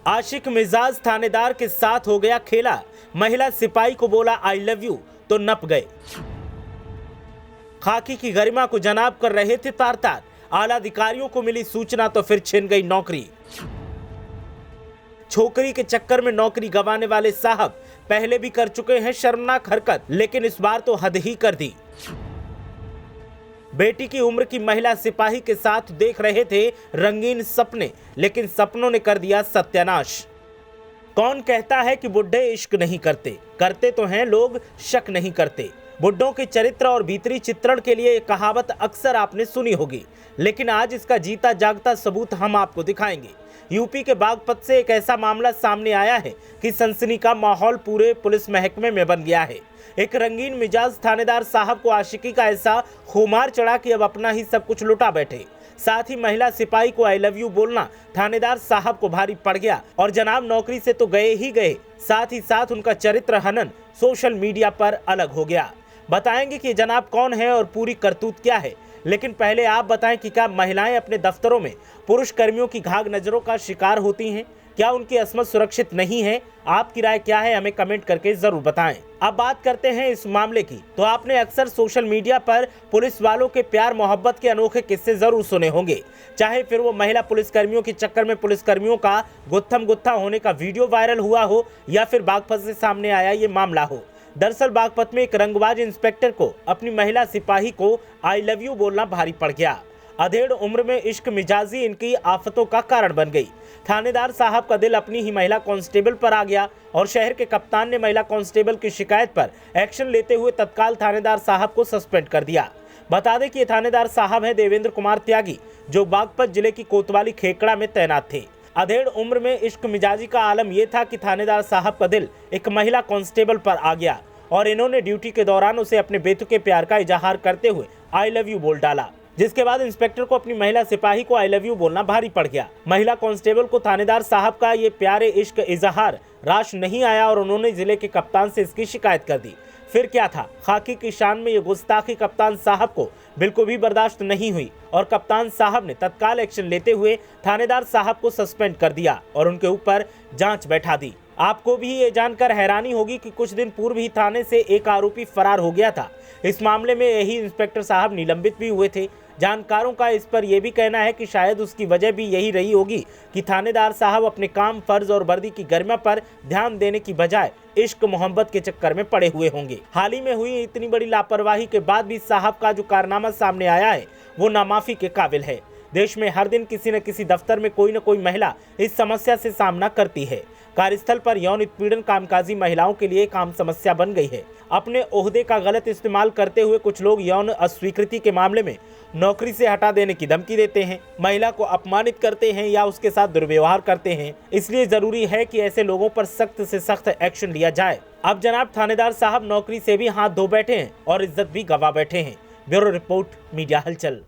आशिक मिजाज थानेदार के साथ हो गया खेला, महिला सिपाही को बोला आई लव यू तो नप गए। खाकी की गरिमा को जनाब कर रहे थे तार-तार, आला अधिकारियों को मिली सूचना तो फिर छिन गई नौकरी। छोकरी के चक्कर में नौकरी गंवाने वाले साहब पहले भी कर चुके हैं शर्मनाक हरकत, लेकिन इस बार तो हद ही कर दी। बेटी की उम्र की महिला सिपाही के साथ देख रहे थे रंगीन सपने, लेकिन सपनों ने कर दिया सत्यानाश। कौन कहता है कि बुढ़े इश्क नहीं करते, करते तो हैं लोग, शक नहीं करते। बुड्ढों के चरित्र और भीतरी चित्रण के लिए एक कहावत अक्सर आपने सुनी होगी, लेकिन आज इसका जीता जागता सबूत हम आपको दिखाएंगे। यूपी के बागपत से एक ऐसा मामला सामने आया है कि सनसनी का माहौल पूरे पुलिस महकमे में बन गया है। एक रंगीन मिजाज थानेदार साहब को आशिकी का ऐसा खुमार चढ़ा कि अब अपना ही सब कुछ लुटा बैठे। साथ ही महिला सिपाही को आई लव यू बोलना थानेदार साहब को भारी पड़ गया और जनाब नौकरी से तो गए ही गए, साथ ही साथ उनका चरित्र हनन सोशल मीडिया पर अलग हो गया। बताएंगे कि जनाब कौन है और पूरी करतूत क्या है, लेकिन पहले आप बताएं कि क्या महिलाएं अपने दफ्तरों में पुरुष कर्मियों की घाघ नजरों का शिकार होती हैं? क्या उनकी अस्मत सुरक्षित नहीं है? आपकी राय क्या है, हमें कमेंट करके जरूर बताएं। अब बात करते हैं इस मामले की। तो आपने अक्सर सोशल मीडिया पर पुलिस वालों के प्यार मोहब्बत के अनोखे किस्से जरूर सुने होंगे, चाहे फिर वो महिला पुलिसकर्मियों के चक्कर में पुलिसकर्मियों का गुत्थम गुत्था होने का वीडियो वायरल हुआ हो या फिर बागपत से सामने आया ये मामला हो। दरअसल बागपत में एक रंगबाज इंस्पेक्टर को अपनी महिला सिपाही को आई लव यू बोलना भारी पड़ गया। अधेड़ उम्र में इश्क मिजाजी इनकी आफतों का कारण बन गई। थानेदार साहब का दिल अपनी ही महिला कांस्टेबल पर आ गया और शहर के कप्तान ने महिला कांस्टेबल की शिकायत पर एक्शन लेते हुए तत्काल थानेदार साहब को सस्पेंड कर दिया। बता दें कि ये थानेदार साहब हैं देवेंद्र कुमार त्यागी, जो बागपत जिले की कोतवाली खेकड़ा में तैनात थे। अधेड़ उम्र में इश्क मिजाजी का आलम यह था कि थानेदार साहब का दिल एक महिला कांस्टेबल पर आ गया और इन्होंने ड्यूटी के दौरान उसे अपने बेतुके प्यार का इजहार करते हुए आई लव यू बोल डाला, जिसके बाद इंस्पेक्टर को अपनी महिला सिपाही को आई लव यू बोलना भारी पड़ गया। महिला कांस्टेबल को थानेदार साहब का ये प्यारे इश्क इजहार राश नहीं आया और उन्होंने जिले के कप्तान से इसकी शिकायत कर दी। फिर क्या था, खाकी की शान में ये गुस्ताखी कप्तान साहब को बिल्कुल भी बर्दाश्त नहीं हुई और कप्तान साहब ने तत्काल एक्शन लेते हुए थानेदार साहब को सस्पेंड कर दिया और उनके ऊपर जांच बैठा दी। आपको भी ये जानकर हैरानी होगी कि कुछ दिन पूर्व ही थाने से एक आरोपी फरार हो गया था। इस मामले में यही इंस्पेक्टर साहब निलंबित भी हुए थे। जानकारों का इस पर यह भी कहना है कि शायद उसकी वजह भी यही रही होगी कि थानेदार साहब अपने काम, फर्ज और वर्दी की गरिमा पर ध्यान देने की बजाय इश्क मोहब्बत के चक्कर में पड़े हुए होंगे। हाल ही में हुई इतनी बड़ी लापरवाही के बाद भी साहब का जो कारनामा सामने आया है वो नामाफी के काबिल है। देश में हर दिन किसी न किसी दफ्तर में कोई न कोई महिला इस समस्या से सामना करती है। कार्यस्थल पर यौन उत्पीड़न कामकाजी महिलाओं के लिए एक आम समस्या बन गई है। अपने ओहदे का गलत इस्तेमाल करते हुए कुछ लोग यौन अस्वीकृति के मामले में नौकरी से हटा देने की धमकी देते हैं, महिला को अपमानित करते हैं या उसके साथ दुर्व्यवहार करते हैं। इसलिए जरूरी है कि ऐसे लोगों पर सख्त से सख्त एक्शन लिया जाए। अब जनाब थानेदार साहब नौकरी से भी हाथ धो बैठे हैं और इज्जत भी गंवा बैठे हैं। ब्यूरो रिपोर्ट, मीडिया हलचल।